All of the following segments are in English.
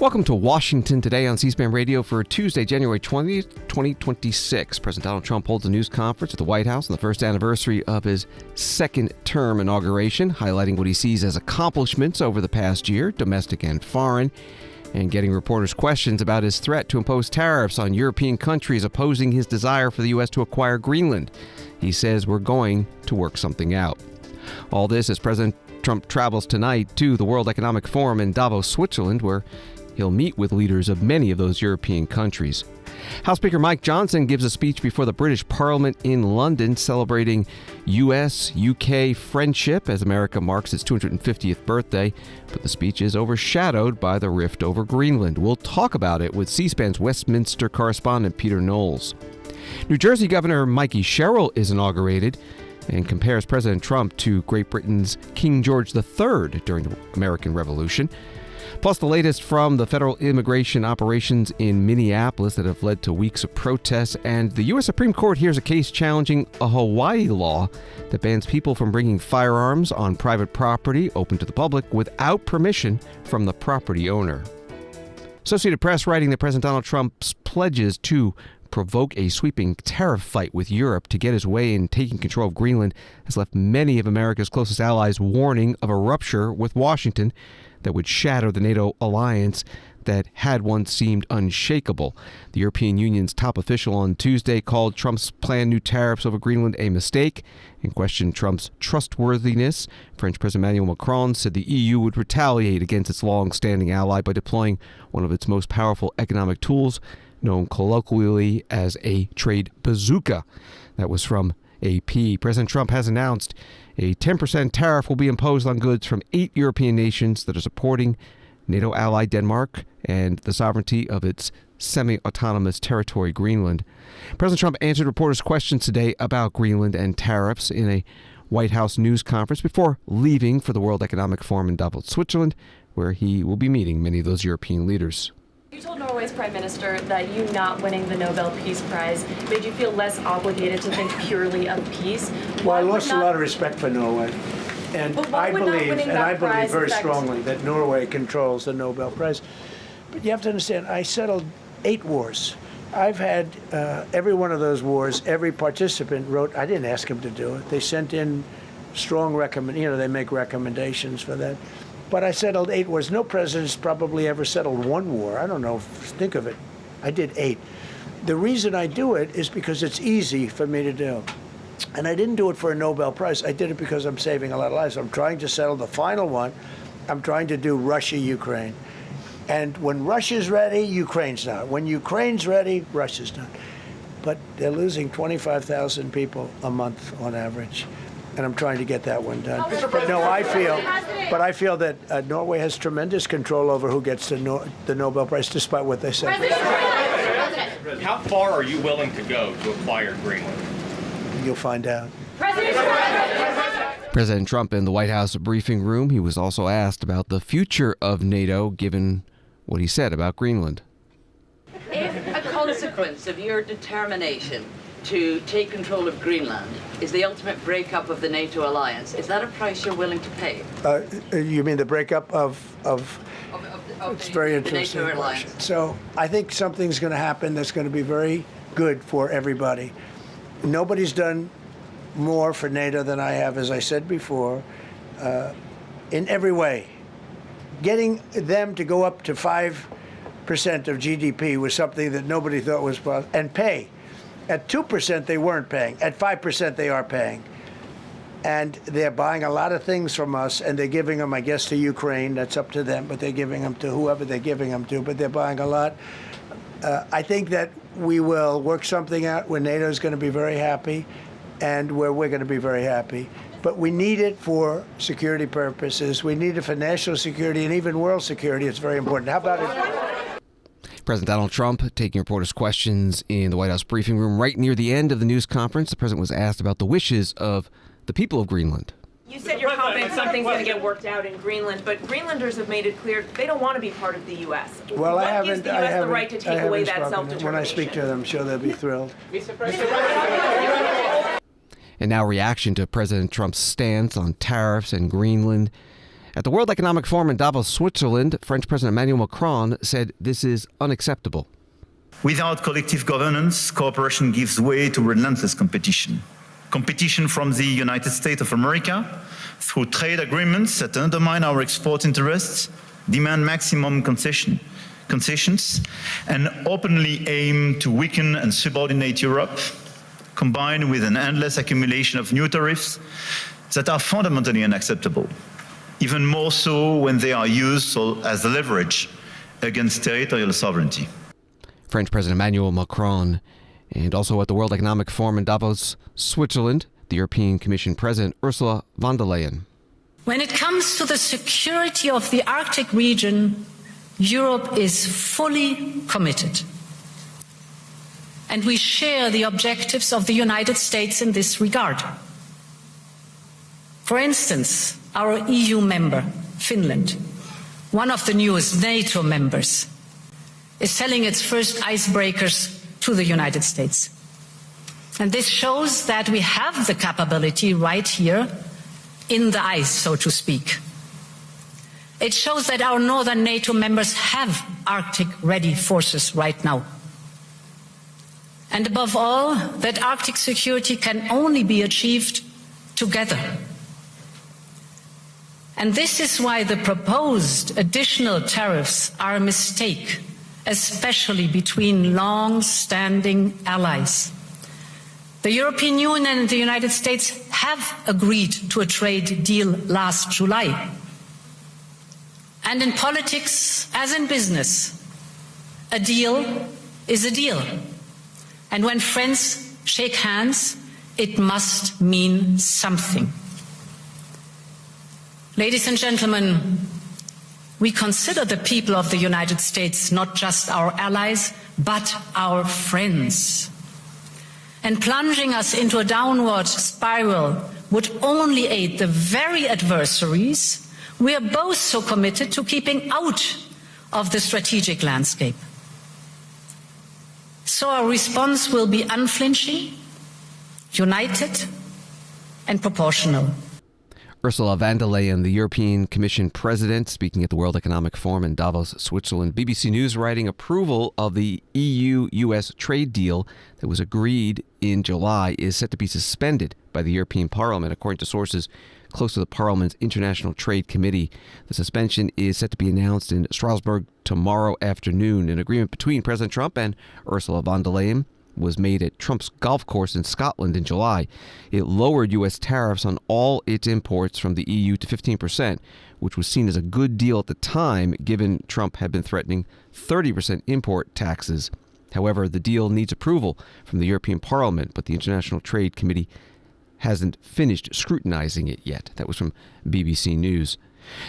Welcome to Washington Today on C-SPAN Radio for Tuesday, January 20th, 2026. President Donald Trump holds a news conference at the White House on the first anniversary of his second term inauguration, highlighting what he sees as accomplishments over the past year, domestic and foreign, and getting reporters' questions about his threat to impose tariffs on European countries opposing his desire for the U.S. to acquire Greenland. He says we're going to work something out. All this as President Trump travels tonight to the World Economic Forum in Davos, Switzerland, where he'll meet with leaders of many of those European countries. House Speaker Mike Johnson gives a speech before the British Parliament in London celebrating U.S.-U.K. friendship as America marks its 250th birthday, but the speech is overshadowed by the rift over Greenland. We'll talk about it with C-SPAN's Westminster correspondent Peter Knowles. New Jersey Governor Mikie Sherrill is inaugurated and compares President Trump to Great Britain's King George III during the American Revolution. Plus, the latest from the federal immigration operations in Minneapolis that have led to weeks of protests, and the U.S. Supreme Court hears a case challenging a Hawaii law that bans people from bringing firearms on private property open to the public without permission from the property owner. Associated Press writing that President Donald Trump's pledges to provoke a sweeping tariff fight with Europe to get his way in taking control of Greenland has left many of America's closest allies warning of a rupture with Washington that would shatter the NATO alliance that had once seemed unshakable. The European Union's top official on Tuesday called Trump's planned new tariffs over Greenland a mistake and questioned Trump's trustworthiness. French President Emmanuel Macron said the EU would retaliate against its long-standing ally by deploying one of its most powerful economic tools, known colloquially as a trade bazooka. That was from AP. President Trump has announced a 10% tariff will be imposed on goods from 8 European nations that are supporting NATO ally Denmark and the sovereignty of its semi-autonomous territory, Greenland. President Trump answered reporters' questions today about Greenland and tariffs in a White House news conference before leaving for the World Economic Forum in Davos, Switzerland, where he will be meeting many of those European leaders. You told Norway's Prime Minister that you not winning the Nobel Peace Prize made you feel less obligated to think purely of peace. Well, I lost a lot of respect for Norway. And I believe very strongly that Norway controls the Nobel Prize. But you have to understand, I settled 8 wars. I've had every one of those wars, every participant wrote, I didn't ask them to do it. They sent in strong they make recommendations for that. But I settled 8 wars. No president's probably ever settled 1 war. I don't know, think of it. I did 8. The reason I do it is because it's easy for me to do. And I didn't do it for a Nobel Prize. I did it because I'm saving a lot of lives. I'm trying to settle the final one. I'm trying to do Russia-Ukraine. And when Russia's ready, Ukraine's not. When Ukraine's ready, Russia's not. But they're losing 25,000 people a month on average. And I'm trying to get that one done. But no, I feel that Norway has tremendous control over who gets the Nobel Prize, despite what they say. How far are you willing to go to acquire Greenland? You'll find out. President Trump in the White House briefing room. He was also asked about the future of NATO, given what he said about Greenland. If a consequence of your determination to take control of Greenland is the ultimate breakup of the NATO alliance, is that a price you're willing to pay? You mean the breakup of it's very interesting. The NATO alliance. So I think something's going to happen that's going to be very good for everybody. Nobody's done more for NATO than I have, as I said before, in every way. Getting them to go up to 5% of GDP was something that nobody thought was possible, and pay. At 2%, they weren't paying. At 5%, they are paying. And they're buying a lot of things from us, and they're giving them, I guess, to Ukraine. That's up to them, but they're giving them to whoever they're giving them to, but they're buying a lot. I think that we will work something out where NATO is going to be very happy and where we're going to be very happy. But we need it for security purposes. We need it for national security and even world security. It's very important. How about it? President Donald Trump taking reporters' questions in the White House briefing room. Right near the end of the news conference, the president was asked about the wishes of the people of Greenland. You said you're confident something's going to get worked out in Greenland, but Greenlanders have made it clear they don't want to be part of the U.S. Well, what gives the U.S. the right to take away that self-determination? When I speak to them, I'm sure they'll be thrilled. And now reaction to President Trump's stance on tariffs and Greenland. At the World Economic Forum in Davos, Switzerland, French President Emmanuel Macron said this is unacceptable. Without collective governance, cooperation gives way to relentless competition. Competition from the United States of America through trade agreements that undermine our export interests, demand maximum concessions, and openly aim to weaken and subordinate Europe, combined with an endless accumulation of new tariffs that are fundamentally unacceptable, even more so when they are used as leverage against territorial sovereignty. French President Emmanuel Macron. And also at the World Economic Forum in Davos, Switzerland, the European Commission President Ursula von der Leyen. When it comes to the security of the Arctic region, Europe is fully committed. And we share the objectives of the United States in this regard. For instance, our EU member, Finland, one of the newest NATO members, is selling its first icebreakers to the United States. And this shows that we have the capability right here in the ice, so to speak. It shows that our northern NATO members have Arctic-ready forces right now. And above all, that Arctic security can only be achieved together. And this is why the proposed additional tariffs are a mistake, especially between long-standing allies. The European Union and the United States have agreed to a trade deal last July. And in politics, as in business, a deal is a deal. And when friends shake hands, it must mean something. Ladies and gentlemen, we consider the people of the United States not just our allies, but our friends. And plunging us into a downward spiral would only aid the very adversaries we are both so committed to keeping out of the strategic landscape. So our response will be unflinching, united, and proportional. Ursula von der Leyen, the European Commission President, speaking at the World Economic Forum in Davos, Switzerland. BBC News writing approval of the EU-US trade deal that was agreed in July is set to be suspended by the European Parliament, according to sources close to the Parliament's International Trade Committee. The suspension is set to be announced in Strasbourg tomorrow afternoon. An agreement between President Trump and Ursula von der Leyen was made at Trump's golf course in Scotland in July. It lowered U.S. tariffs on all its imports from the EU to 15%, which was seen as a good deal at the time, given Trump had been threatening 30% import taxes. However, the deal needs approval from the European Parliament, but the International Trade Committee hasn't finished scrutinizing it yet. That was from BBC News.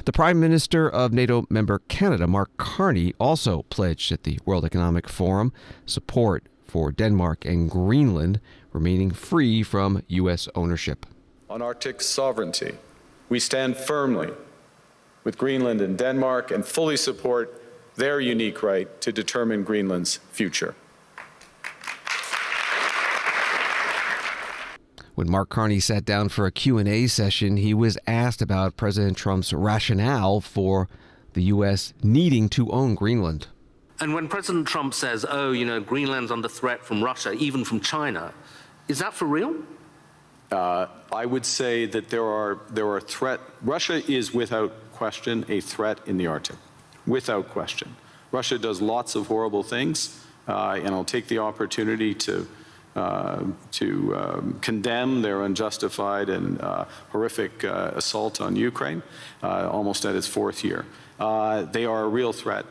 The Prime Minister of NATO member Canada, Mark Carney, also pledged at the World Economic Forum support for Denmark and Greenland remaining free from U.S. ownership. On Arctic sovereignty, we stand firmly with Greenland and Denmark and fully support their unique right to determine Greenland's future. When Mark Carney sat down for a Q&A session, he was asked about President Trump's rationale for the U.S. needing to own Greenland. And when President Trump says, Greenland's under threat from Russia, even from China, is that for real? I would say that there are threats. Russia is without question a threat in the Arctic, without question. Russia does lots of horrible things, and I'll take the opportunity to condemn their unjustified and horrific assault on Ukraine, almost at its fourth year. They are a real threat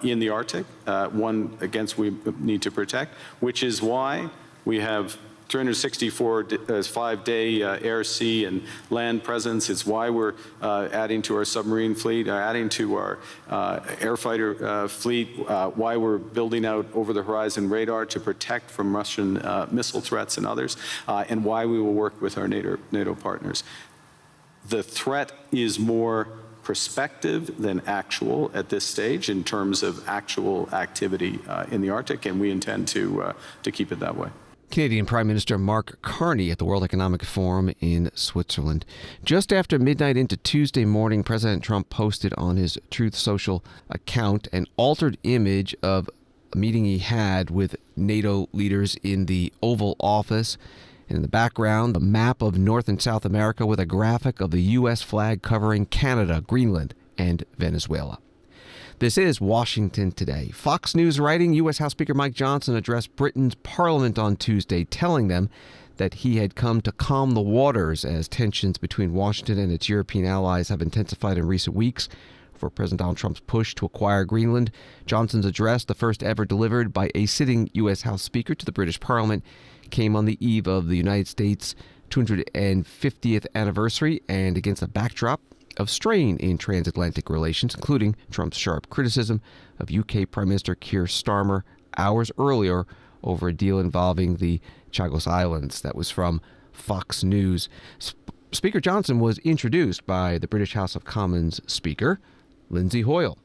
in the Arctic, one against we need to protect, which is why we have 364 5-day air, sea, and land presence. It's why we're adding to our submarine fleet, adding to our air fighter fleet, why we're building out over-the-horizon radar to protect from Russian missile threats and others, and why we will work with our NATO partners. The threat is more prospective than actual at this stage in terms of actual activity in the Arctic, and we intend to keep it that way. Canadian Prime Minister Mark Carney at the World Economic Forum in Switzerland. Just after midnight into Tuesday morning, President Trump posted on his Truth Social account an altered image of a meeting he had with NATO leaders in the Oval Office. And in the background, a map of North and South America with a graphic of the U.S. flag covering Canada, Greenland, and Venezuela. This is Washington Today. Fox News writing, U.S. House Speaker Mike Johnson addressed Britain's Parliament on Tuesday, telling them that he had come to calm the waters as tensions between Washington and its European allies have intensified in recent weeks for President Donald Trump's push to acquire Greenland. Johnson's address, the first ever delivered by a sitting U.S. House Speaker to the British Parliament, came on the eve of the United States' 250th anniversary and against a backdrop of strain in transatlantic relations, including Trump's sharp criticism of U.K. Prime Minister Keir Starmer hours earlier over a deal involving the Chagos Islands. That was from Fox News. Speaker Johnson was introduced by the British House of Commons Speaker, Lindsay Hoyle.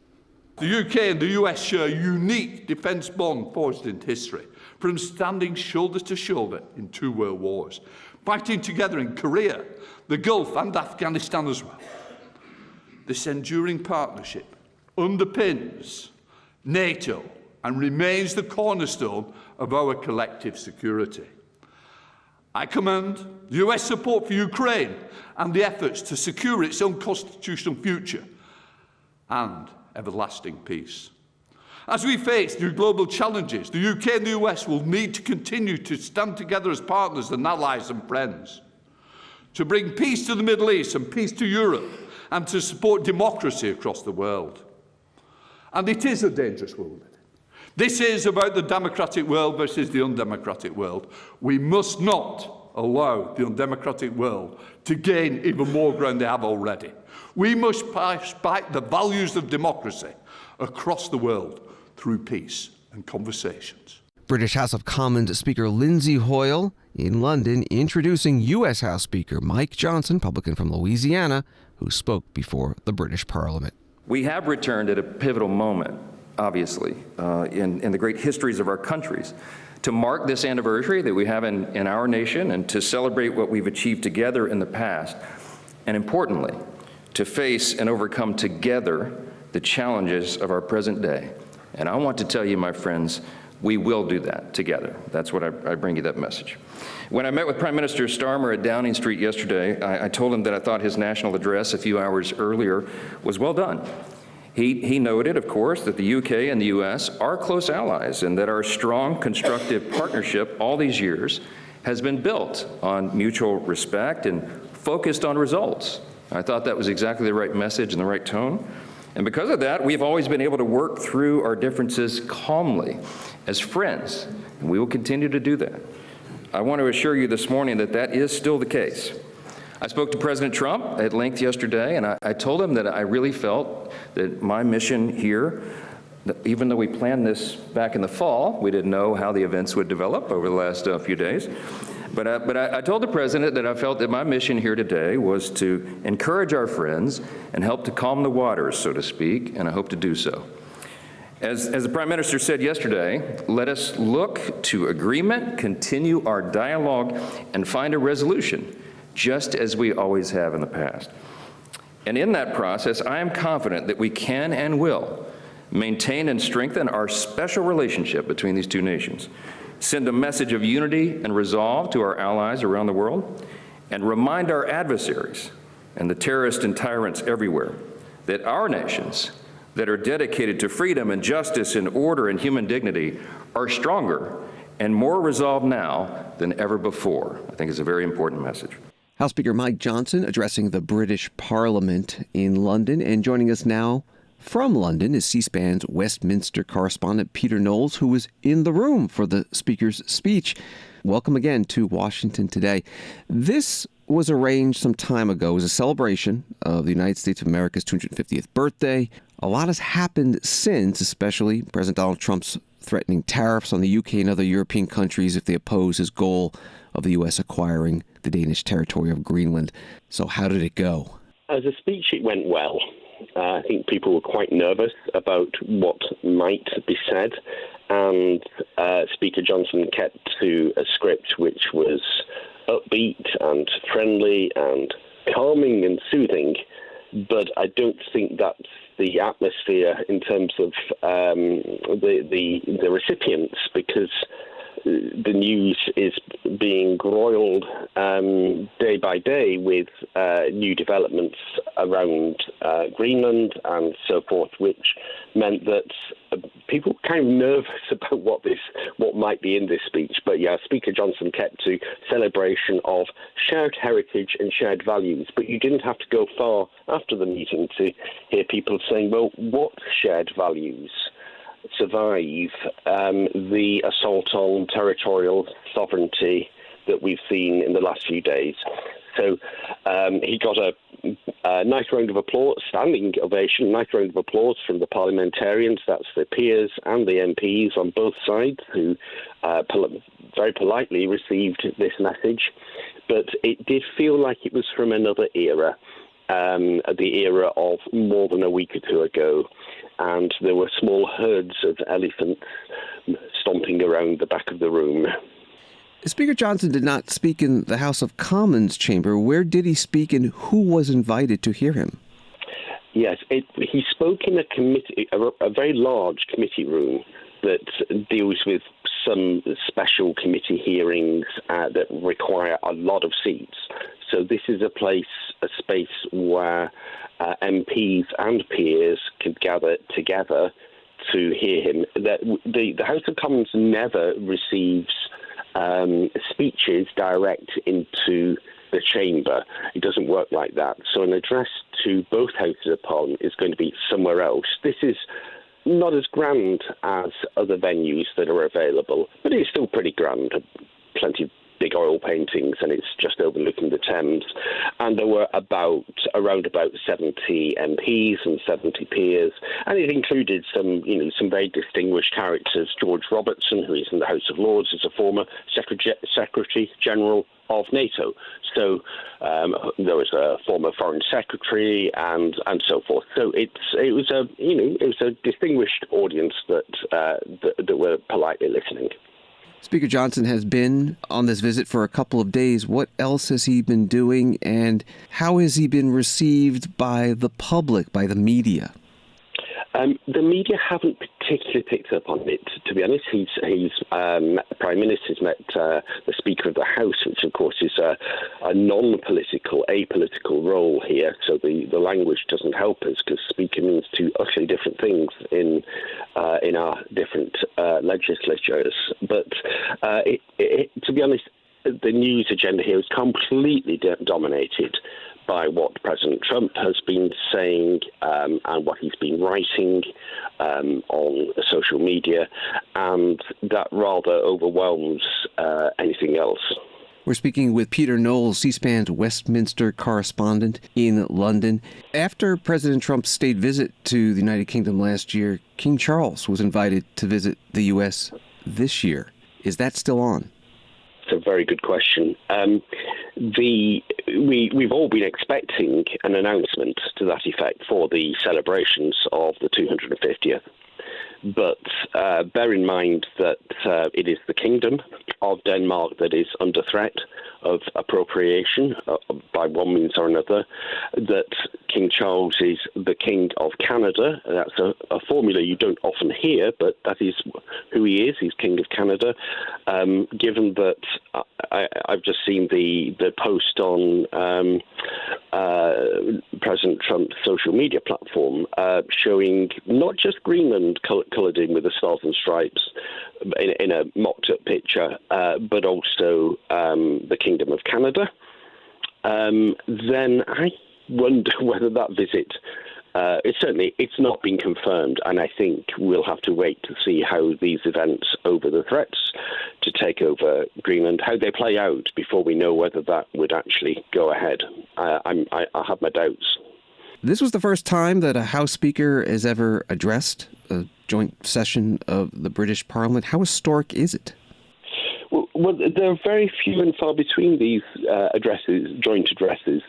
The UK and the US share a unique defence bond forged in history, from standing shoulder to shoulder in 2 world wars, fighting together in Korea, the Gulf and Afghanistan as well. This enduring partnership underpins NATO and remains the cornerstone of our collective security. I commend the US support for Ukraine and the efforts to secure its own constitutional future and everlasting peace. As we face new global challenges, the UK and the US will need to continue to stand together as partners and allies and friends, to bring peace to the Middle East and peace to Europe, and to support democracy across the world. And it is a dangerous world. This is about the democratic world versus the undemocratic world. We must not allow the undemocratic world to gain even more ground they have already. We must fight the values of democracy across the world through peace and conversations. British House of Commons Speaker Lindsay Hoyle in London introducing U.S. House Speaker Mike Johnson, Republican from Louisiana, who spoke before the British Parliament. We have returned at a pivotal moment, obviously, in the great histories of our countries, to mark this anniversary that we have in our nation and to celebrate what we've achieved together in the past, and importantly, to face and overcome together the challenges of our present day. And I want to tell you, my friends, we will do that together. That's what I bring you that message. When I met with Prime Minister Starmer at Downing Street yesterday, I told him that I thought his national address a few hours earlier was well done. He noted, of course, that the UK and the US are close allies and that our strong, constructive partnership all these years has been built on mutual respect and focused on results. I thought that was exactly the right message and the right tone. And because of that, we've always been able to work through our differences calmly as friends, and we will continue to do that. I want to assure you this morning that that is still the case. I spoke to President Trump at length yesterday, and I told him that I really felt that my mission here, even though we planned this back in the fall, we didn't know how the events would develop over the last few days. But I told the President that I felt that my mission here today was to encourage our friends and help to calm the waters, so to speak, and I hope to do so. As the Prime Minister said yesterday, let us look to agreement, continue our dialogue, and find a resolution, just as we always have in the past. And in that process, I am confident that we can and will maintain and strengthen our special relationship between these two nations, send a message of unity and resolve to our allies around the world, and remind our adversaries and the terrorists and tyrants everywhere that our nations that are dedicated to freedom and justice and order and human dignity are stronger and more resolved now than ever before. I think it's a very important message. House Speaker Mike Johnson addressing the British Parliament in London. And joining us now from London is C-SPAN's Westminster correspondent Peter Knowles, who was in the room for the Speaker's speech. Welcome again to Washington Today. This was arranged some time ago as a celebration of the United States of America's 250th birthday. A lot has happened since, especially President Donald Trump's threatening tariffs on the UK and other European countries if they oppose his goal of the U.S. acquiring the Danish territory of Greenland. So how did it go? As a speech, it went well. I think people were quite nervous about what might be said. and Speaker Johnson kept to a script which was upbeat and friendly and calming and soothing, but I don't think that's the atmosphere in terms of the recipients, because the news is being roiled day by day with new developments around Greenland and so forth, which meant that people were kind of nervous about what might be in this speech. But yeah, Speaker Johnson kept to celebration of shared heritage and shared values. But you didn't have to go far after the meeting to hear people saying, well, what shared values survive the assault on territorial sovereignty that we've seen in the last few days? So he got a nice round of applause, standing ovation, nice round of applause from the parliamentarians, that's the peers and the MPs on both sides, who very politely received this message. But it did feel like it was from another era, the era of more than a week or two ago. And there were small herds of elephants stomping around the back of the room. Speaker Johnson did not speak in the House of Commons chamber. Where did he speak, and who was invited to hear him? Yes, he spoke in a committee, a very large committee room that deals with some special committee hearings that require a lot of seats. So this is a space where MPs and peers could gather together to hear him. The House of Commons never receives speeches direct into the chamber. It doesn't work like that. So an address to both houses of Parliament is going to be somewhere else. This is not as grand as other venues that are available, but it's still pretty grand. Plenty of big oil paintings, and it's just overlooking the Thames. And there were around about 70 MPs and 70 peers, and it included some very distinguished characters. George Robertson, who is in the House of Lords, is a former Secretary General of NATO. So there was a former Foreign Secretary and so forth. So it was a distinguished audience that were politely listening. Speaker Johnson has been on this visit for a couple of days. What else has he been doing, and how has he been received by the public, by the media? The media haven't particularly picked up on it, to be honest. He's Prime Minister's met the Speaker of the House, which of course is a non-political, apolitical role here. So the language doesn't help us, because Speaker means two utterly different things in our different legislatures. But to be honest, the news agenda here is completely dominated by what President Trump has been saying and what he's been writing on social media, and that rather overwhelms anything else. We're speaking with Peter Knowles, C-SPAN's Westminster correspondent in London. After President Trump's state visit to the United Kingdom last year, King Charles was invited to visit the U.S. this year. Is that still on? It's a very good question. We've all been expecting an announcement to that effect for the celebrations of the 250th. But bear in mind that it is the Kingdom of Denmark that is under threat of appropriation by one means or another, that King Charles is the King of Canada. That's a formula you don't often hear, but that is who he is. He's King of Canada. Given that I've just seen the post on President Trump's social media platform showing not just Greenland coloured in with the stars and stripes in a mocked-up picture, but also the Kingdom of Canada, then I wonder whether that visit, it's not been confirmed, and I think we'll have to wait to see how these events over the threats to take over Greenland, how they play out before we know whether that would actually go ahead. I have my doubts. This was the first time that a House Speaker has ever addressed a joint session of the British Parliament. How historic is it? Well, there are very few and far between these joint addresses.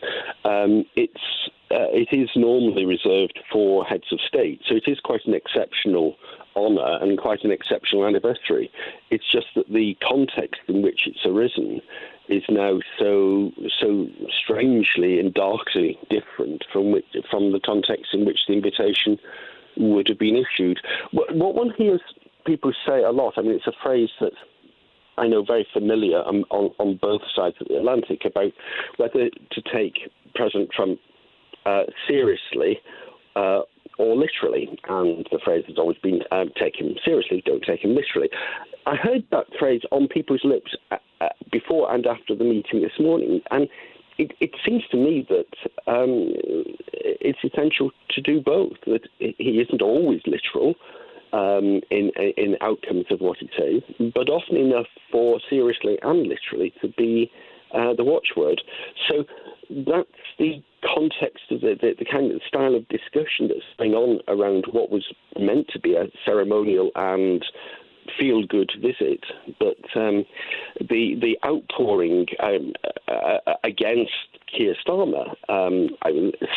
It is normally reserved for heads of state, so it is quite an exceptional honour and quite an exceptional anniversary. It's just that the context in which it's arisen is now so strangely and darkly different from the context in which the invitation would have been issued. What one hears people say a lot, I mean, it's a phrase that I know very familiar on both sides of the Atlantic, about whether to take President Trump seriously or literally. And the phrase has always been, take him seriously, don't take him literally. I heard that phrase on people's lips before and after the meeting this morning, and it seems to me that it's essential to do both, that he isn't always literal in outcomes of what he says, but often enough for seriously and literally to be the watchword. So that's the context of the kind of style of discussion that's going on around what was meant to be a ceremonial and feel-good visit, but the outpouring against Keir Starmer,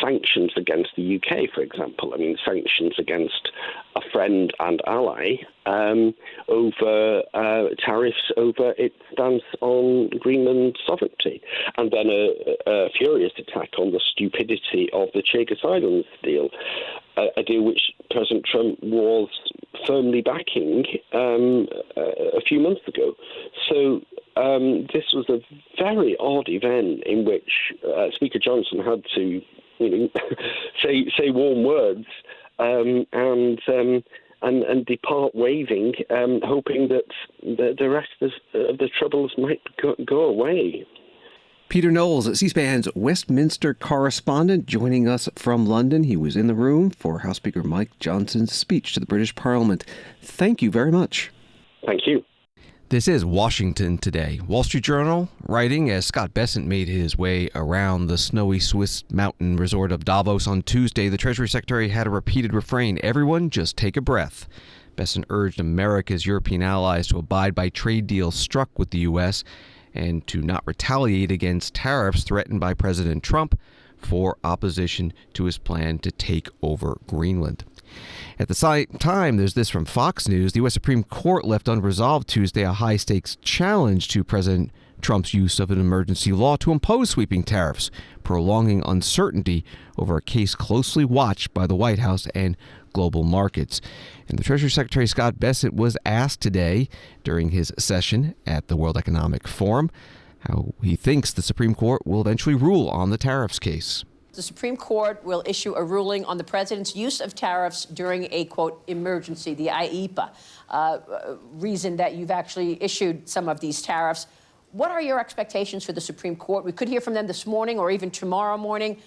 sanctions against the U.K., for example, sanctions against a friend and ally over tariffs over its stance on Greenland sovereignty, and then a furious attack on the stupidity of the Chagos Islands deal, a deal which President Trump was firmly backing a few months ago. So this was a very odd event in which Speaker Johnson had to, say warm words and depart waving, hoping that the rest of the troubles might go away. Peter Knowles, C-SPAN's Westminster correspondent, joining us from London. He was in the room for House Speaker Mike Johnson's speech to the British Parliament. Thank you very much. Thank you. This is Washington Today. Wall Street Journal writing as Scott Bessent made his way around the snowy Swiss mountain resort of Davos on Tuesday, the Treasury Secretary had a repeated refrain: everyone just take a breath. Bessent urged America's European allies to abide by trade deals struck with the U.S. and to not retaliate against tariffs threatened by President Trump for opposition to his plan to take over Greenland. At the same time, there's this from Fox News. The U.S. Supreme Court left unresolved Tuesday a high-stakes challenge to President Trump's use of an emergency law to impose sweeping tariffs, prolonging uncertainty over a case closely watched by the White House and global markets. And the Treasury Secretary Scott Bessent was asked today during his session at the World Economic Forum how he thinks the Supreme Court will eventually rule on the tariffs case. The Supreme Court will issue a ruling on the president's use of tariffs during a, quote, emergency, the IEEPA reason that you've actually issued some of these tariffs. What are your expectations for the Supreme Court? We could hear from them this morning or even tomorrow morning.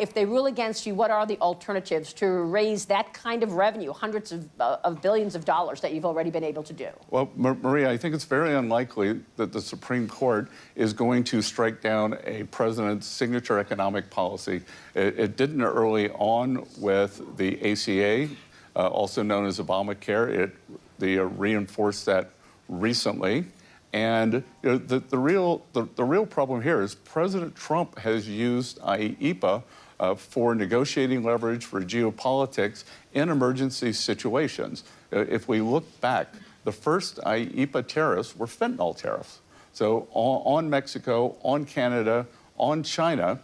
If they rule against you, what are the alternatives to raise that kind of revenue, hundreds of billions of dollars that you've already been able to do? Well, Maria, I think it's very unlikely that the Supreme Court is going to strike down a president's signature economic policy. It didn't early on with the ACA, also known as Obamacare. They reinforced that recently. And the real problem here is President Trump has used IEEPA for negotiating leverage for geopolitics in emergency situations. If we look back, the first IEEPA tariffs were fentanyl tariffs. So on Mexico, on Canada, on China.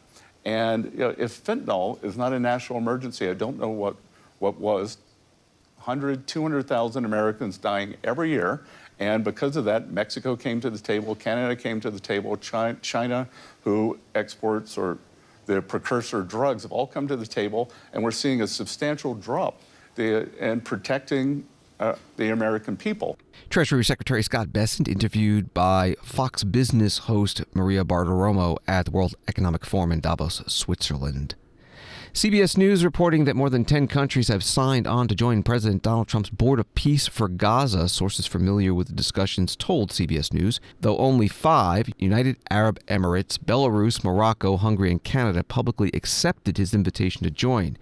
And if fentanyl is not a national emergency, I don't know what was. 200,000 Americans dying every year. And because of that, Mexico came to the table, Canada came to the table, China, who exports or the precursor drugs, have all come to the table, and we're seeing a substantial drop in protecting the American people. Treasury Secretary Scott Bessent interviewed by Fox Business host Maria Bartiromo at the World Economic Forum in Davos, Switzerland. CBS News reporting that more than 10 countries have signed on to join President Donald Trump's Board of Peace for Gaza. Sources familiar with the discussions told CBS News, though only 5, United Arab Emirates, Belarus, Morocco, Hungary, and Canada, publicly accepted his invitation to join.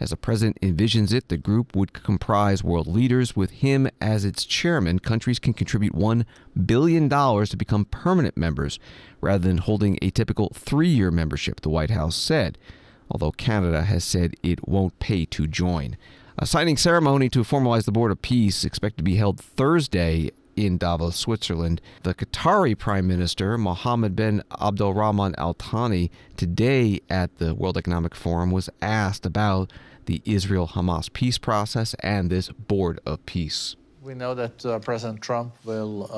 As the president envisions it, the group would comprise world leaders. With him as its chairman, countries can contribute $1 billion to become permanent members, rather than holding a typical 3-year membership, the White House said, although Canada has said it won't pay to join. A signing ceremony to formalize the Board of Peace expected to be held Thursday in Davos, Switzerland. The Qatari Prime Minister, Mohammed bin Abdulrahman Al Thani, today at the World Economic Forum was asked about the Israel-Hamas peace process and this Board of Peace. We know that President Trump will,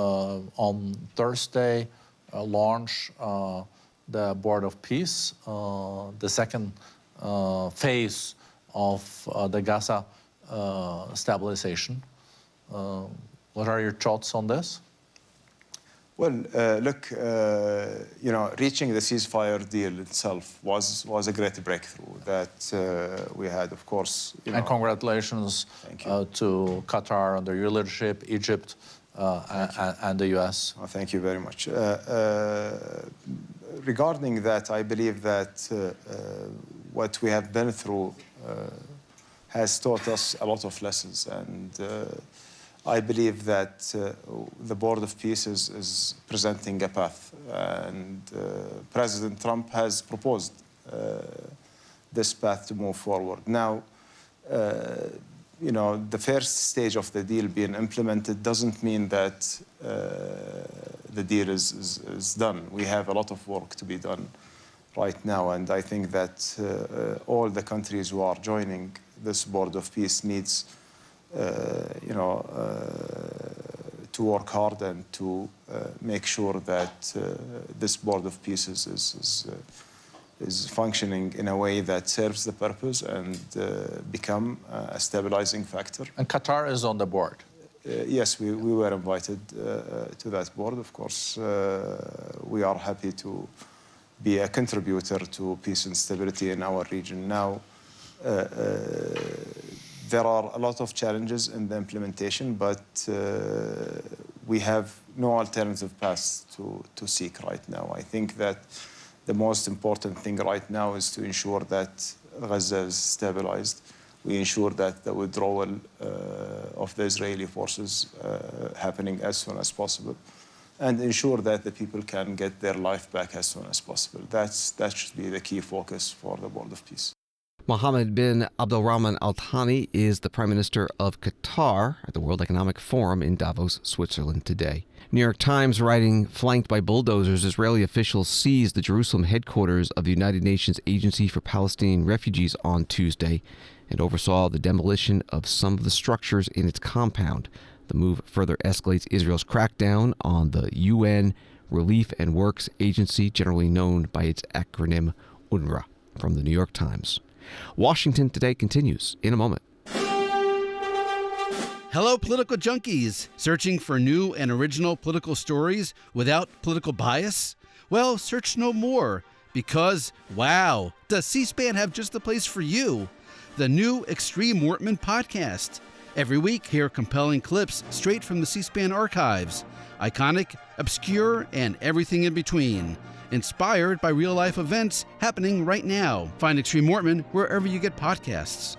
on Thursday, launch the Board of Peace, the second phase of the Gaza stabilization. What are your thoughts on this? Well, look, reaching the ceasefire deal itself was a great breakthrough that we had, of course. And congratulations to Qatar under your leadership, Egypt, and the U.S. Oh, thank you very much. Regarding that, I believe that what we have been through has taught us a lot of lessons, and I believe that the Board of Peace is presenting a path, and President Trump has proposed this path to move forward. Now, the first stage of the deal being implemented doesn't mean that the deal is done. We have a lot of work to be done right now, and I think that all the countries who are joining this Board of Peace needs to work hard and to make sure that this Board of Peace is functioning in a way that serves the purpose and become a stabilizing factor. And Qatar is on the board? Yes, we were invited to that board. Of course, we are happy to be a contributor to peace and stability in our region. Now, there are a lot of challenges in the implementation, but we have no alternative paths to seek right now. I think that the most important thing right now is to ensure that Gaza is stabilized. We ensure that the withdrawal of the Israeli forces happening as soon as possible, and ensure that the people can get their life back as soon as possible. That should be the key focus for the Board of Peace. Mohammed bin Abdulrahman Al Thani is the Prime Minister of Qatar at the World Economic Forum in Davos, Switzerland today. New York Times writing, flanked by bulldozers, Israeli officials seized the Jerusalem headquarters of the United Nations Agency for Palestinian Refugees on Tuesday and oversaw the demolition of some of the structures in its compound. The move further escalates Israel's crackdown on the UN Relief and Works Agency, generally known by its acronym UNRWA, from the New York Times. Washington Today continues in a moment. Hello, political junkies. Searching for new and original political stories without political bias? Well, search no more, because, wow, does C-SPAN have just the place for you? The new Extreme Wortman podcast. Every week, hear compelling clips straight from the C-SPAN archives. Iconic, obscure, and everything in between. Inspired by real-life events happening right now. Find Extreme Wortman wherever you get podcasts.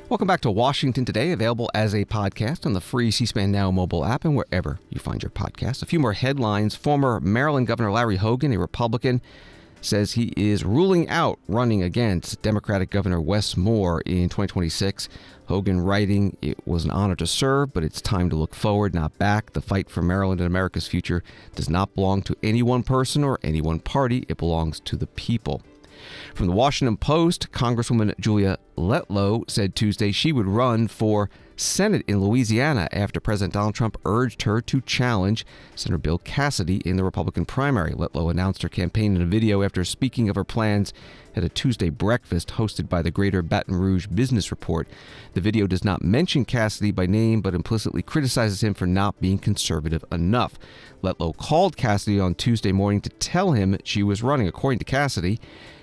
Welcome back to Washington Today, available as a podcast on the free C-SPAN Now mobile app and wherever you find your podcasts. A few more headlines. Former Maryland Governor Larry Hogan, a Republican, says he is ruling out running against Democratic Governor Wes Moore in 2026. Hogan writing, "It was an honor to serve, but it's time to look forward, not back. The fight for Maryland and America's future does not belong to any one person or any one party. It belongs to the people." From the Washington Post, Congresswoman Julia Letlow said Tuesday she would run for Senate in Louisiana after President Donald Trump urged her to challenge Senator Bill Cassidy in the Republican primary. Letlow announced her campaign in a video after speaking of her plans at a Tuesday breakfast hosted by the Greater Baton Rouge Business Report. The video does not mention Cassidy by name, but implicitly criticizes him for not being conservative enough. Letlow called Cassidy on Tuesday morning to tell him she was running, according to Cassidy.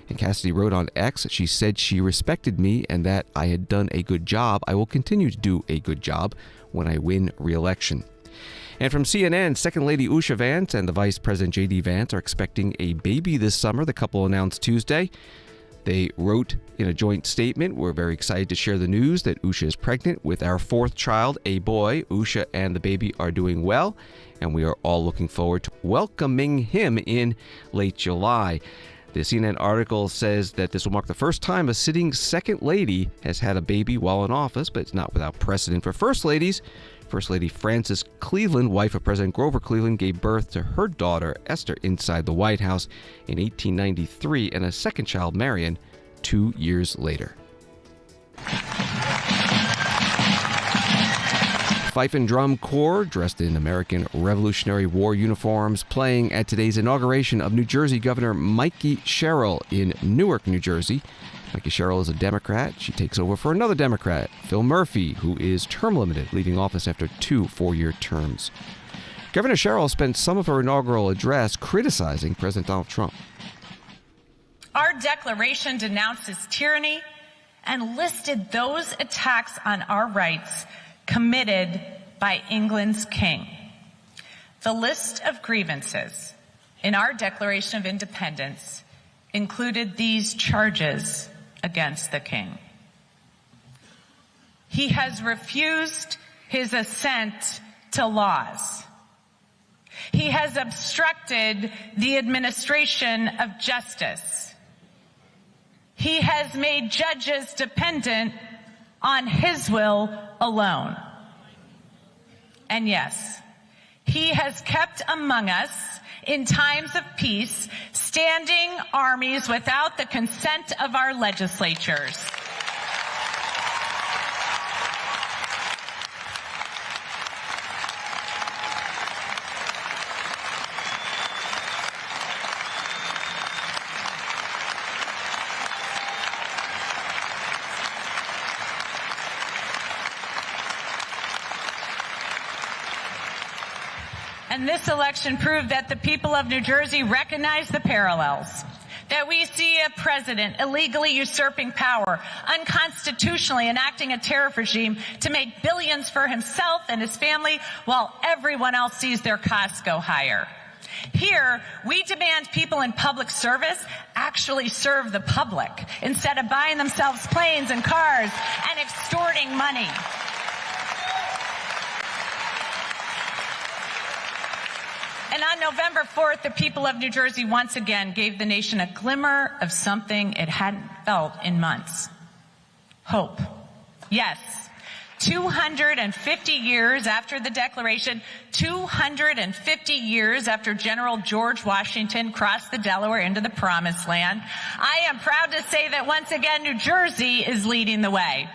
And Cassidy wrote on X, "She said she respected me and that I had done a good job. I will continue to do a good job when I win re-election." And from CNN, Second Lady Usha Vance and the Vice President J.D. Vance are expecting a baby this summer, the couple announced Tuesday. They wrote in a joint statement, "We're very excited to share the news that Usha is pregnant with our fourth child, a boy. Usha and the baby are doing well, and we are all looking forward to welcoming him in late July." The CNN article says that this will mark the first time a sitting second lady has had a baby while in office, but it's not without precedent for first ladies. First Lady Frances Cleveland, wife of President Grover Cleveland, gave birth to her daughter Esther inside the White House in 1893, and a second child, Marion, 2 years later. Fife and Drum Corps, dressed in American Revolutionary War uniforms, playing at today's inauguration of New Jersey Governor Mikie Sherrill in Newark, New Jersey. Mikie Sherrill is a Democrat. She takes over for another Democrat, Phil Murphy, who is term limited, leaving office after 2 4-year terms. Governor Sherrill spent some of her inaugural address criticizing President Donald Trump. Our declaration denounces tyranny and listed those attacks on our rights committed by England's king. The list of grievances in our Declaration of Independence included these charges against the king. He has refused his assent to laws. He has obstructed the administration of justice. He has made judges dependent on his will alone. And yes, he has kept among us, in times of peace, standing armies without the consent of our legislatures. And this election proved that the people of New Jersey recognize the parallels. That we see a president illegally usurping power, unconstitutionally enacting a tariff regime to make billions for himself and his family while everyone else sees their costs go higher. Here, we demand people in public service actually serve the public instead of buying themselves planes and cars and extorting money. And on November 4th, the people of New Jersey once again gave the nation a glimmer of something it hadn't felt in months. Hope. Yes, 250 years after the Declaration, 250 years after General George Washington crossed the Delaware into the Promised Land, I am proud to say that once again, New Jersey is leading the way.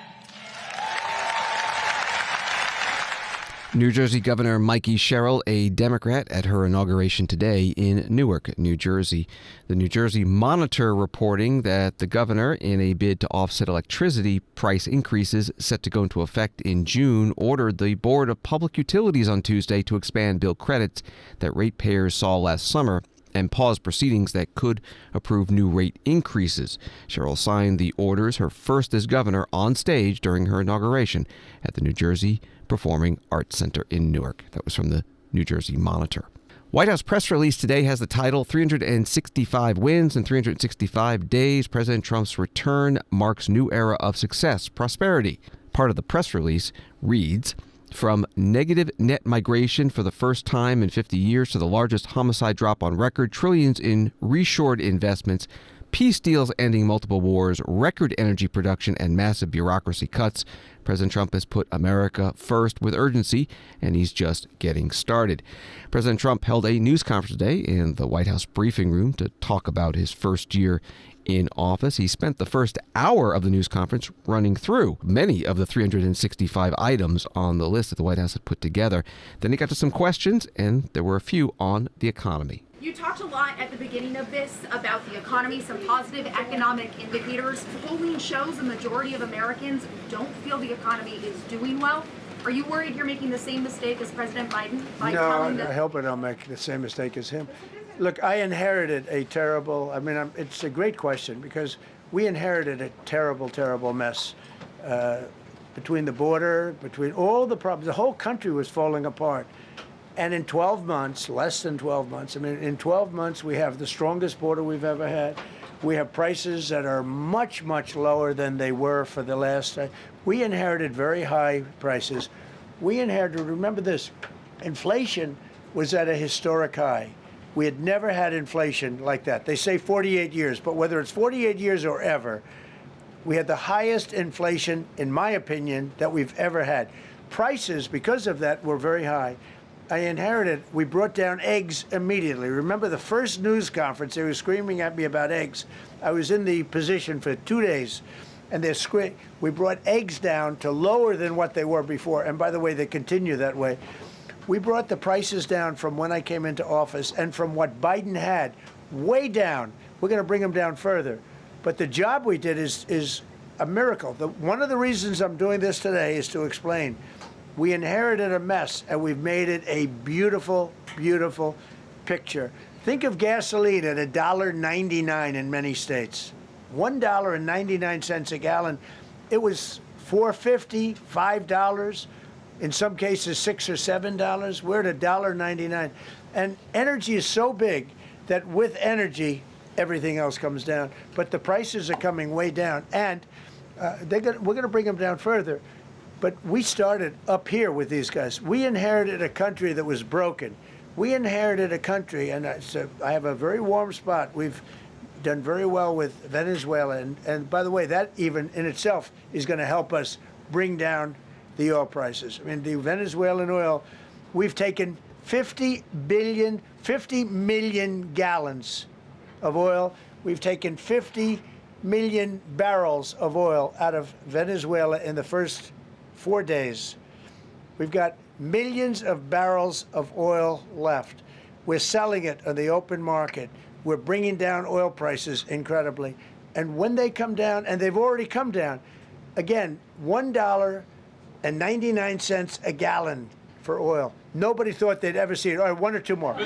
New Jersey Governor Mikie Sherrill, a Democrat, at her inauguration today in Newark, New Jersey. The New Jersey Monitor reporting that the governor, in a bid to offset electricity price increases set to go into effect in June, ordered the Board of Public Utilities on Tuesday to expand bill credits that ratepayers saw last summer and pause proceedings that could approve new rate increases. Sherrill signed the orders, her first as governor, on stage during her inauguration at the New Jersey Performing Arts Center in Newark. That was from the New Jersey Monitor. White House press release today has the title 365 Wins in 365 Days. President Trump's return marks new era of success, prosperity. Part of the press release reads, from negative net migration for the first time in 50 years to the largest homicide drop on record, trillions in reshored investments, peace deals ending multiple wars, record energy production, and massive bureaucracy cuts. President Trump has put America first with urgency, and he's just getting started. President Trump held a news conference today in the White House briefing room to talk about his first year in office. He spent the first hour of the news conference running through many of the 365 items on the list that the White House had put together. Then he got to some questions, and there were a few on the economy. You talked a lot at the beginning of this about the economy, some positive economic indicators. Polling shows a majority of Americans don't feel the economy is doing well. Are you worried you're making the same mistake as President Biden? No, I hope I don't make the same mistake as him. Look, I inherited a terrible, it's a great question because we inherited a terrible, terrible mess between the border, between all the problems. The whole country was falling apart. And in 12 months, less than 12 months, in 12 months, we have the strongest border we've ever had. We have prices that are much, much lower than they were for the last. We inherited very high prices. We inherited, remember this, inflation was at a historic high. We had never had inflation like that. They say 48 years, but whether it's 48 years or ever, we had the highest inflation, in my opinion, that we've ever had. Prices, because of that, were very high. I inherited, we brought down eggs immediately. Remember the first news conference, they were screaming at me about eggs. I was in the position for 2 days, and we brought eggs down to lower than what they were before. And by the way, they continue that way. We brought the prices down from when I came into office and from what Biden had, way down. We're going to bring them down further. But the job we did is a miracle. One of the reasons I'm doing this today is to explain. We inherited a mess, and we've made it a beautiful, beautiful picture. Think of gasoline at $1.99 in many states. $1.99 a gallon. It was $4.50, $5. In some cases, $6 or $7. We're at $1.99. And energy is so big that with energy, everything else comes down. But the prices are coming way down. And we're going to bring them down further. But we started up here with these guys. We inherited a country that was broken. We inherited a country, and I have a very warm spot. We've done very well with Venezuela. And by the way, that even in itself is going to help us bring down the oil prices. I mean, the Venezuelan oil, we've taken 50 million gallons of oil. We've taken 50 million barrels of oil out of Venezuela in the first 4 days. We've got millions of barrels of oil left. We're selling it on the open market. We're bringing down oil prices incredibly. And when they come down, and they've already come down, again, $1.99 a gallon for oil. Nobody thought they'd ever see it. All right, one or two more.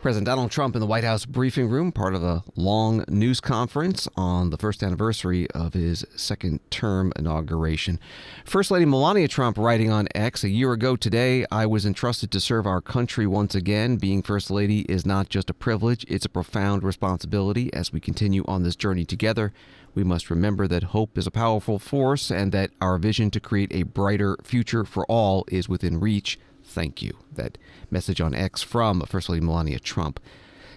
President Donald Trump in the White House briefing room, part of a long news conference on the first anniversary of his second term inauguration. First Lady Melania Trump writing on X, "A year ago today, I was entrusted to serve our country once again. Being First Lady is not just a privilege, it's a profound responsibility. As we continue on this journey together, we must remember that hope is a powerful force and that our vision to create a brighter future for all is within reach. Thank you." That message on X from First Lady Melania Trump.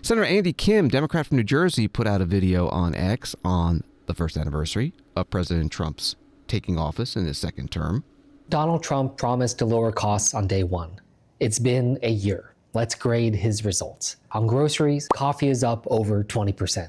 Senator Andy Kim, Democrat from New Jersey, put out a video on X on the first anniversary of President Trump's taking office in his second term. Donald Trump promised to lower costs on day one. It's been a year. Let's grade his results. On groceries, coffee is up over 20%,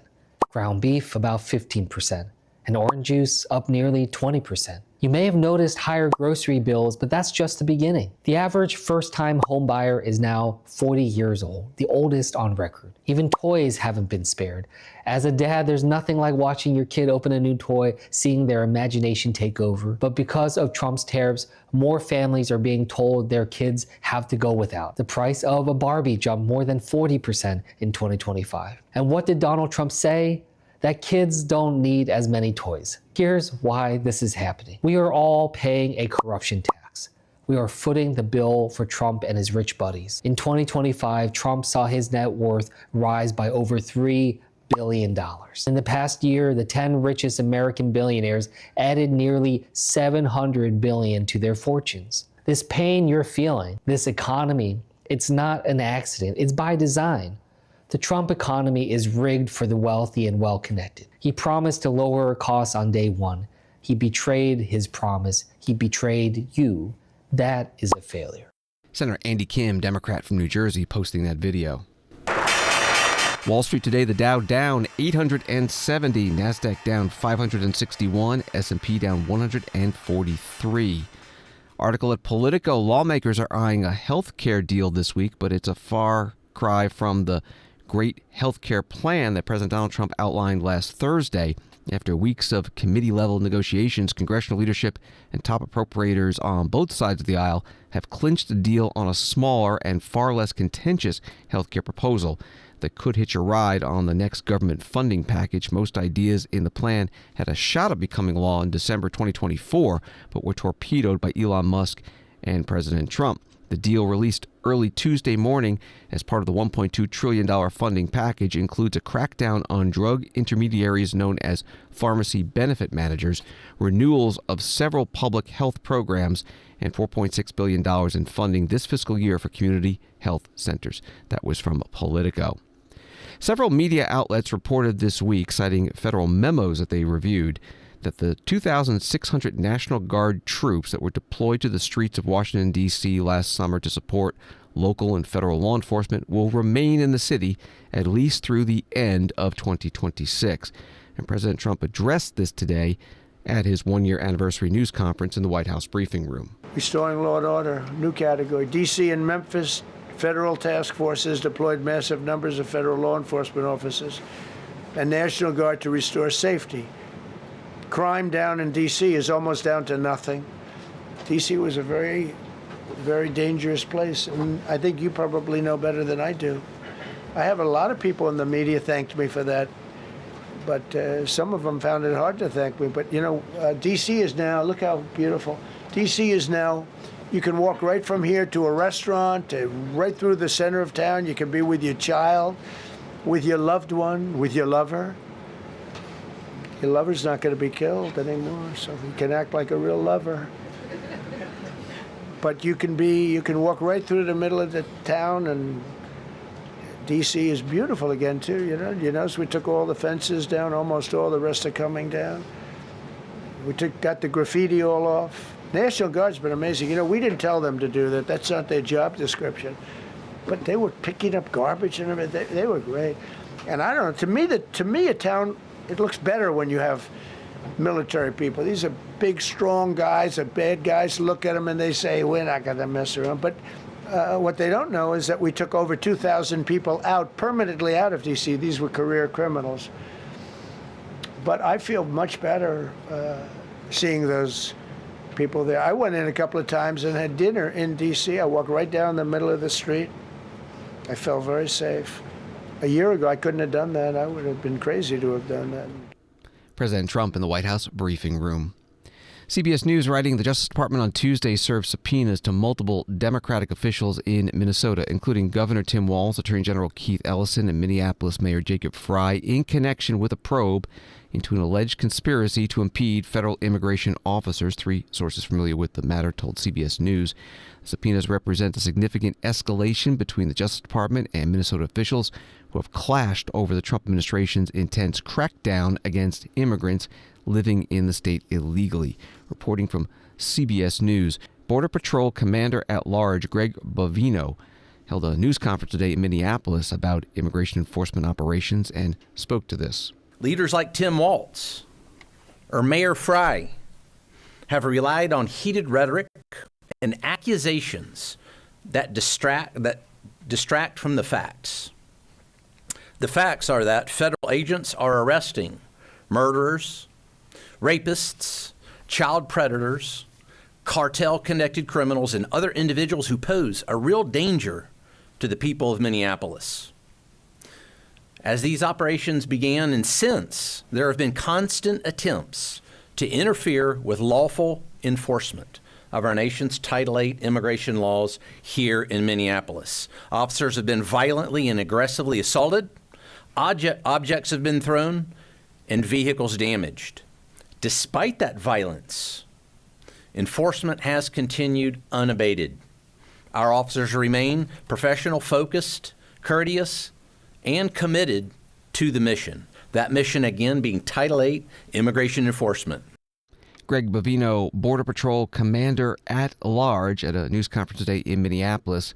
ground beef about 15%, and orange juice up nearly 20%. You may have noticed higher grocery bills, but that's just the beginning. The average first-time home buyer is now 40 years old, the oldest on record. Even toys haven't been spared. As a dad, there's nothing like watching your kid open a new toy, seeing their imagination take over. But because of Trump's tariffs, more families are being told their kids have to go without. The price of a Barbie jumped more than 40% in 2025. And what did Donald Trump say? That kids don't need as many toys. Here's why this is happening. We are all paying a corruption tax. We are footing the bill for Trump and his rich buddies. In 2025, Trump saw his net worth rise by over $3 billion. In the past year, the 10 richest American billionaires added nearly $700 billion to their fortunes. This pain you're feeling, this economy, it's not an accident. It's by design. The Trump economy is rigged for the wealthy and well-connected. He promised to lower costs on day one. He betrayed his promise. He betrayed you. That is a failure. Senator Andy Kim, Democrat from New Jersey, posting that video. Wall Street today, the Dow down 870, NASDAQ down 561, S&P down 143. Article at Politico, lawmakers are eyeing a health care deal this week, but it's a far cry from the great health care plan that President Donald Trump outlined last Thursday. After weeks of committee-level negotiations, congressional leadership and top appropriators on both sides of the aisle have clinched a deal on a smaller and far less contentious health care proposal that could hitch a ride on the next government funding package. Most ideas in the plan had a shot at becoming law in December 2024, but were torpedoed by Elon Musk and President Trump. The deal, released early Tuesday morning as part of the $1.2 trillion funding package, includes a crackdown on drug intermediaries known as pharmacy benefit managers, renewals of several public health programs, and $4.6 billion in funding this fiscal year for community health centers. That was from Politico. Several media outlets reported this week, citing federal memos that they reviewed, that the 2,600 National Guard troops that were deployed to the streets of Washington, D.C. last summer to support local and federal law enforcement will remain in the city at least through the end of 2026. And President Trump addressed this today at his one-year anniversary news conference in the White House briefing room. Restoring law and order, new category. D.C. and Memphis, federal task forces deployed massive numbers of federal law enforcement officers and National Guard to restore safety. Crime down in D.C. is almost down to nothing. D.C. was a very, very dangerous place, and I think you probably know better than I do. I have a lot of people in the media thanked me for that, but some of them found it hard to thank me. But, you know, D.C. is now, look how beautiful. D.C. is now, you can walk right from here to a restaurant, right through the center of town. You can be with your child, with your loved one, with your lover. Your lover's not going to be killed anymore, so you can act like a real lover. But you can walk right through the middle of the town, and D.C. is beautiful again too. You notice we took all the fences down, almost all. The rest are coming down. We got the graffiti all off. National Guard's been amazing. You know, we didn't tell them to do that. That's not their job description. But they were picking up garbage and everything. They were great. And I don't know. To me, a town, it looks better when you have military people. These are big, strong guys, are bad guys. Look at them and they say, we're not going to mess around. But what they don't know is that we took over 2,000 people permanently out of D.C. These were career criminals. But I feel much better seeing those people there. I went in a couple of times and had dinner in D.C. I walked right down the middle of the street. I felt very safe. A year ago, I couldn't have done that. I would have been crazy to have done that. President Trump in the White House briefing room. CBS News writing the Justice Department on Tuesday served subpoenas to multiple Democratic officials in Minnesota, including Governor Tim Walz, Attorney General Keith Ellison, and Minneapolis Mayor Jacob Frey, in connection with a probe into an alleged conspiracy to impede federal immigration officers. Three sources familiar with the matter told CBS News. The subpoenas represent a significant escalation between the Justice Department and Minnesota officials who have clashed over the Trump administration's intense crackdown against immigrants living in the state illegally. Reporting from CBS News, Border Patrol Commander-at-Large Greg Bovino held a news conference today in Minneapolis about immigration enforcement operations and spoke to this. Leaders like Tim Walz or Mayor Frey have relied on heated rhetoric and accusations that distract from the facts. The facts are that federal agents are arresting murderers, rapists, child predators, cartel-connected criminals, and other individuals who pose a real danger to the people of Minneapolis. As these operations began and since, there have been constant attempts to interfere with lawful enforcement of our nation's Title VIII immigration laws here in Minneapolis. Officers have been violently and aggressively assaulted, objects have been thrown, and vehicles damaged. Despite that violence, enforcement has continued unabated. Our officers remain professional, focused, courteous, and committed to the mission. That mission, again, being Title VIII immigration enforcement. Greg Bovino, Border Patrol Commander-at-Large, at a news conference today in Minneapolis,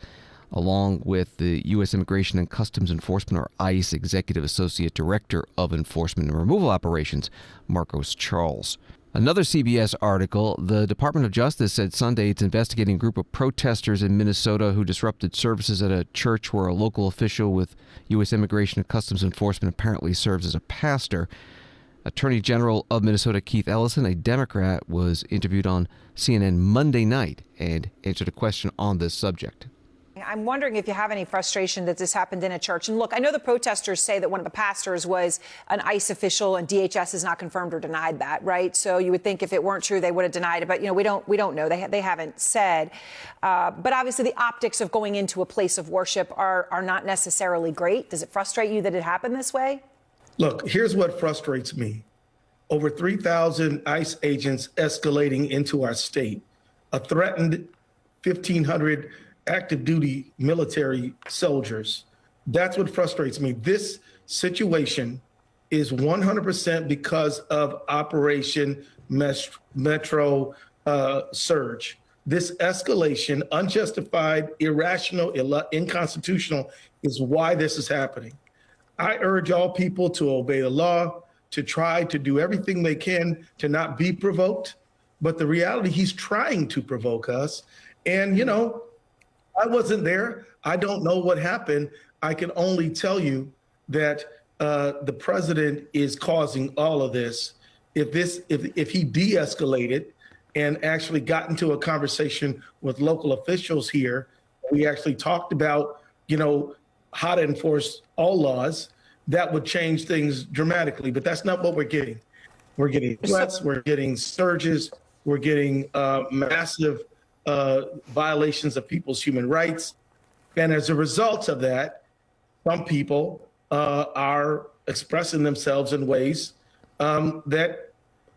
along with the U.S. Immigration and Customs Enforcement, or ICE, Executive Associate Director of Enforcement and Removal Operations, Marcos Charles. Another CBS article, the Department of Justice said Sunday it's investigating a group of protesters in Minnesota who disrupted services at a church where a local official with U.S. Immigration and Customs Enforcement apparently serves as a pastor. Attorney General of Minnesota Keith Ellison, a Democrat, was interviewed on CNN Monday night and answered a question on this subject. I'm wondering if you have any frustration that this happened in a church. And look, I know the protesters say that one of the pastors was an ICE official, and DHS has not confirmed or denied that, right? So you would think if it weren't true, they would have denied it. But, you know, we don't know. They haven't said. But obviously the optics of going into a place of worship are not necessarily great. Does it frustrate you that it happened this way? Look, here's what frustrates me. Over 3,000 ICE agents escalating into our state, a threatened 1,500 active duty military soldiers. That's what frustrates me. This situation is 100% because of Operation Metro Surge. This escalation, unjustified, irrational, unconstitutional, is why this is happening. I urge all people to obey the law, to try to do everything they can to not be provoked. But the reality, he's trying to provoke us. And, you know, I wasn't there. I don't know what happened. I can only tell you that the president is causing all of this. If he de-escalated and actually got into a conversation with local officials here, we actually talked about, you know, how to enforce all laws, that would change things dramatically. But that's not what we're getting. We're getting threats, we're getting surges, we're getting massive violations of people's human rights. And as a result of that, some people are expressing themselves in ways that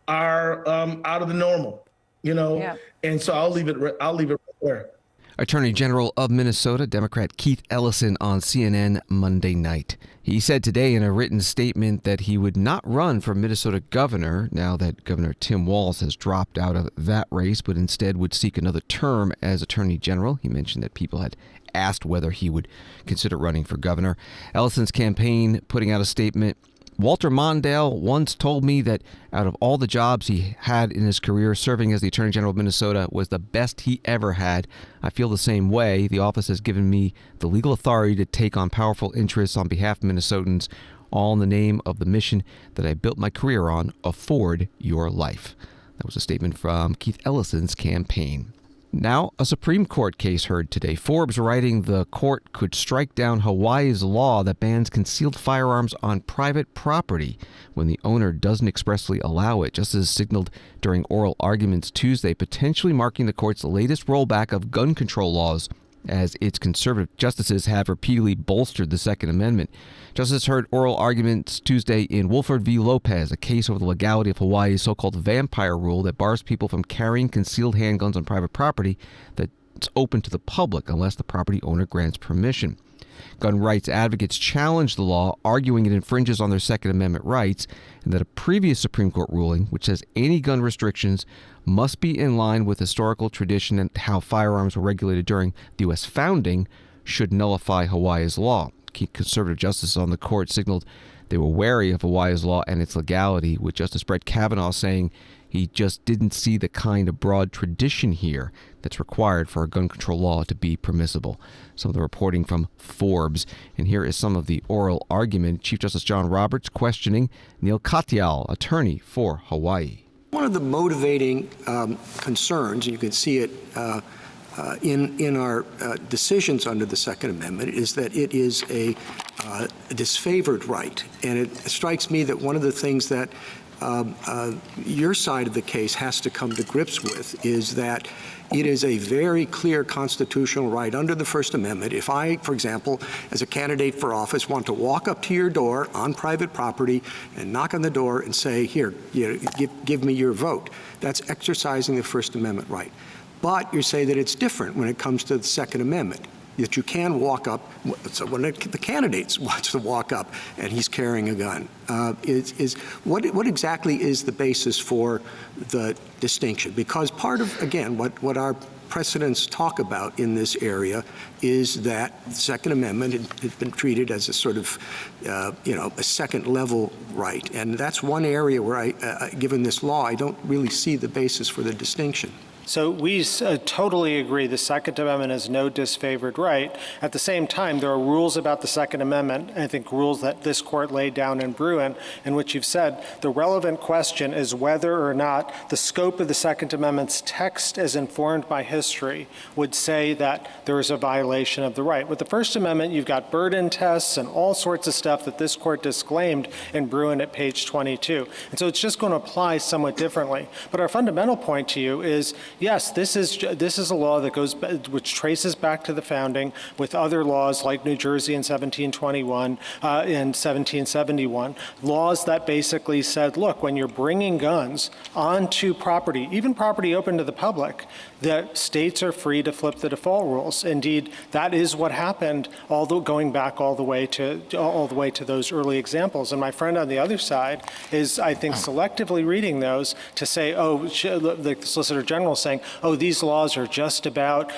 are out of the normal, you know? Yeah. And so I'll leave it right there. Attorney General of Minnesota, Democrat Keith Ellison, on CNN Monday night. He said today in a written statement that he would not run for Minnesota governor now that Governor Tim Walz has dropped out of that race, but instead would seek another term as Attorney General. He mentioned that people had asked whether he would consider running for governor. Ellison's campaign putting out a statement. Walter Mondale once told me that out of all the jobs he had in his career, serving as the Attorney General of Minnesota was the best he ever had. I feel the same way. The office has given me the legal authority to take on powerful interests on behalf of Minnesotans, all in the name of the mission that I built my career on, afford your life. That was a statement from Keith Ellison's campaign. Now, a Supreme Court case heard today. Forbes writing the court could strike down Hawaii's law that bans concealed firearms on private property when the owner doesn't expressly allow it. Justices signaled during oral arguments Tuesday, potentially marking the court's latest rollback of gun control laws, as its conservative justices have repeatedly bolstered the Second Amendment. Justices heard oral arguments Tuesday in Wolford v. Lopez, a case over the legality of Hawaii's so-called vampire rule that bars people from carrying concealed handguns on private property that's open to the public unless the property owner grants permission. Gun rights advocates challenged the law, arguing it infringes on their Second Amendment rights, and that a previous Supreme Court ruling, which says any gun restrictions must be in line with historical tradition and how firearms were regulated during the U.S. founding, should nullify Hawaii's law. Key conservative justices on the court signaled they were wary of Hawaii's law and its legality, with Justice Brett Kavanaugh saying he just didn't see the kind of broad tradition here that's required for a gun control law to be permissible. Some of the reporting from Forbes. And here is some of the oral argument. Chief Justice John Roberts questioning Neil Katyal, attorney for Hawaii. One of the motivating concerns, and you can see it in our decisions under the Second Amendment, is that it is a disfavored right. And it strikes me that one of the things that your side of the case has to come to grips with is that it is a very clear constitutional right under the First Amendment. If I, for example, as a candidate for office, want to walk up to your door on private property and knock on the door and say, here, give me your vote, that's exercising the First Amendment right. But you say that it's different when it comes to the Second Amendment, that you can walk up. So when the candidate wants to walk up and he's carrying a gun, what exactly is the basis for the distinction? Because part of, again, what our precedents talk about in this area is that the Second Amendment has been treated as a sort of, a second level right. And that's one area where given this law, I don't really see the basis for the distinction. So we totally agree the Second Amendment is no disfavored right. At the same time, there are rules about the Second Amendment, I think rules that this court laid down in Bruin, in which you've said the relevant question is whether or not the scope of the Second Amendment's text as informed by history would say that there is a violation of the right. With the First Amendment, you've got burden tests and all sorts of stuff that this court disclaimed in Bruin at page 22. And so it's just going to apply somewhat differently. But our fundamental point to you is, yes, this is a law that which traces back to the founding with other laws like New Jersey in 1721 and 1771, laws that basically said, look, when you're bringing guns onto property, even property open to the public, that states are free to flip the default rules. Indeed, that is what happened, going back all the way to those early examples. And my friend on the other side is, I think, selectively reading those to say, the Solicitor General is saying, these laws are just about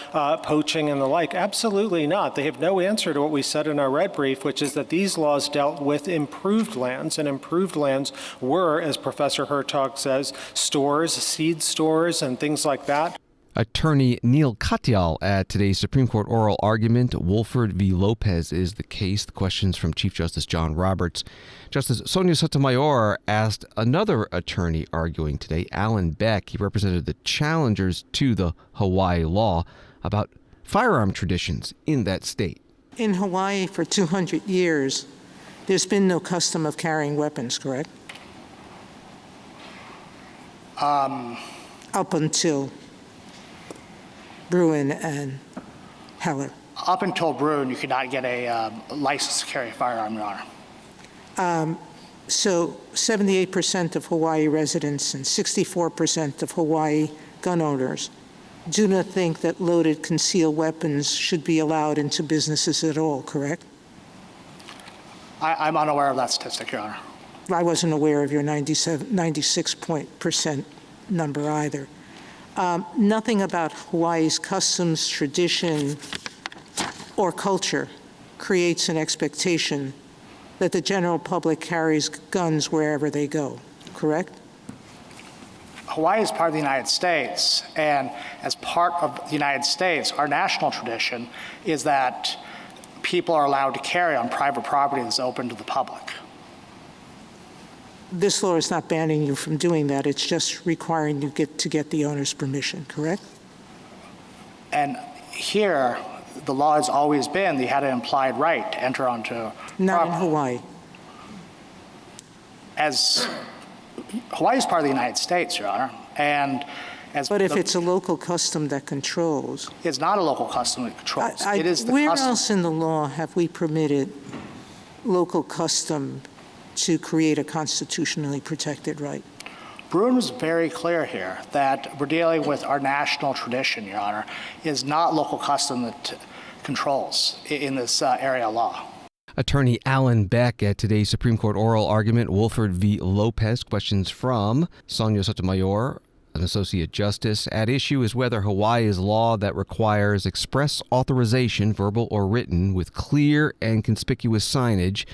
poaching and the like. Absolutely not. They have no answer to what we said in our red brief, which is that these laws dealt with improved lands, and improved lands were, as Professor Hertog says, stores, seed stores, and things like that. Attorney Neil Katyal at today's Supreme Court oral argument. Wolford v. Lopez is the case. The questions from Chief Justice John Roberts. Justice Sonia Sotomayor asked another attorney arguing today, Alan Beck. He represented the challengers to the Hawaii law about firearm traditions in that state. In Hawaii for 200 years, there's been no custom of carrying weapons, correct? Up until Bruin and Heller. Up until Bruin, you could not get a license to carry a firearm, Your Honor. So 78% of Hawaii residents and 64% of Hawaii gun owners do not think that loaded concealed weapons should be allowed into businesses at all, correct? I'm unaware of that statistic, Your Honor. I wasn't aware of your 96% number either. Nothing about Hawaii's customs, tradition, or culture creates an expectation that the general public carries guns wherever they go, correct? Hawaii is part of the United States, and as part of the United States, our national tradition is that people are allowed to carry on private property that's open to the public. This law is not banning you from doing that. It's just requiring you to get the owner's permission, correct? And here, the law has always been that you had an implied right to enter onto Not in Hawaii. Hawaii is part of the United States, Your Honor, and but if it's a local custom that controls. It's not a local custom that controls. It is the where custom. else in the law have we permitted local custom to create a constitutionally protected right? Bruin was very clear here that we're dealing with our national tradition, Your Honor, is not local custom that controls in this area of law. Attorney Alan Beck at today's Supreme Court oral argument. Wolford v. Lopez. Questions from Sonia Sotomayor, an Associate Justice. At issue is whether Hawaii's law that requires express authorization, verbal or written, with clear and conspicuous signage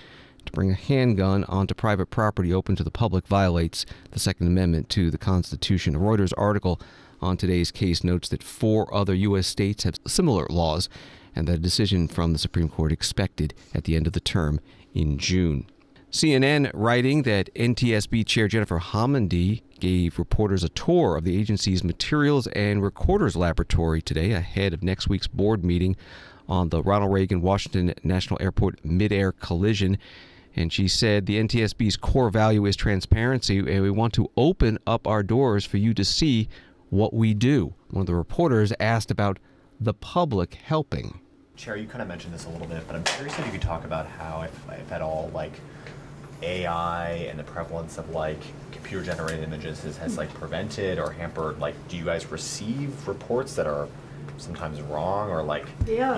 to bring a handgun onto private property open to the public violates the Second Amendment to the Constitution. A Reuters article on today's case notes that 4 other U.S. states have similar laws, and that a decision from the Supreme Court expected at the end of the term in June. CNN writing that NTSB Chair Jennifer Homendy gave reporters a tour of the agency's Materials and Recorders Laboratory today ahead of next week's board meeting on the Ronald Reagan Washington National Airport mid-air collision. And she said the NTSB's core value is transparency, and we want to open up our doors for you to see what we do. One of the reporters asked about the public helping. Chair, you kind of mentioned this a little bit, but I'm curious if you could talk about how, if at all, AI and the prevalence of computer-generated images has prevented or hampered. Do you guys receive reports that are sometimes wrong or you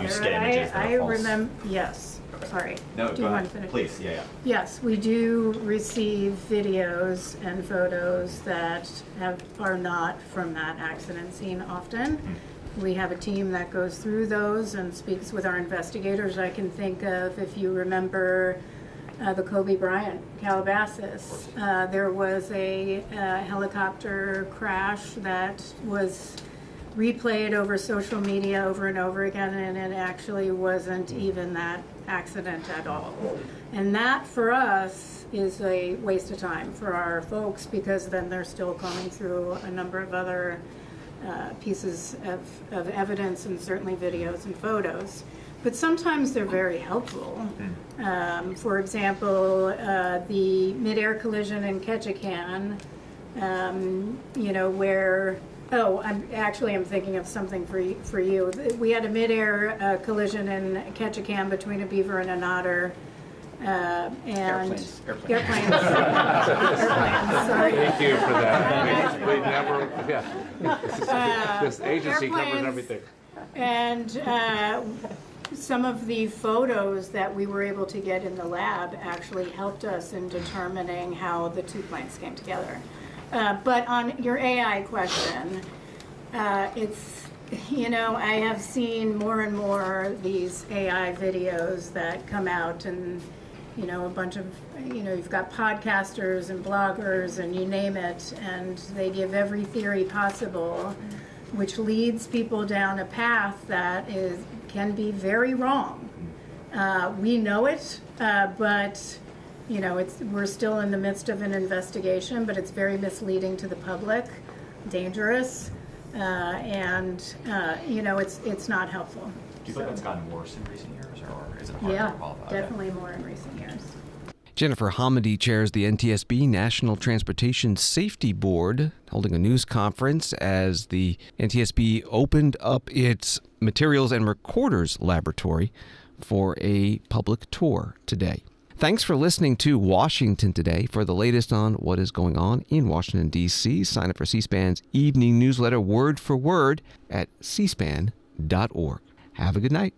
just get images that are false? Remember. Yes. Sorry. No, do you want to finish? Please. Yeah. Yes, we do receive videos and photos that are not from that accident scene often. We have a team that goes through those and speaks with our investigators. I can think of, if you remember, the Kobe Bryant, Calabasas. There was a helicopter crash that was replay it over social media over and over again, and it actually wasn't even that accident at all. And that, for us, is a waste of time for our folks, because then they're still combing through a number of other pieces of evidence, and certainly videos and photos. But sometimes they're very helpful. For example, the mid-air collision in Ketchikan, where, I'm thinking of something for you. We had a mid-air collision in Ketchikan between a beaver and an otter. Airplanes. Airplanes, sorry. Thank you for that. We never, this agency covers airplanes. everything. And some of the photos that we were able to get in the lab actually helped us in determining how the two planes came together. But on your AI question, it's, I have seen more and more these AI videos that come out, and a bunch of, you've got podcasters and bloggers and you name it, and they give every theory possible, which leads people down a path that can be very wrong. We know it, but we're still in the midst of an investigation, but it's very misleading to the public, dangerous, and it's not helpful. Do you think that's gotten worse in recent years, or is it hard to qualify? Yeah, definitely more in recent years. Jennifer Hamady chairs the NTSB National Transportation Safety Board, holding a news conference as the NTSB opened up its materials and recorders laboratory for a public tour today. Thanks for listening to Washington Today. For the latest on what is going on in Washington, D.C., sign up for C-SPAN's evening newsletter word for word at cspan.org. Have a good night.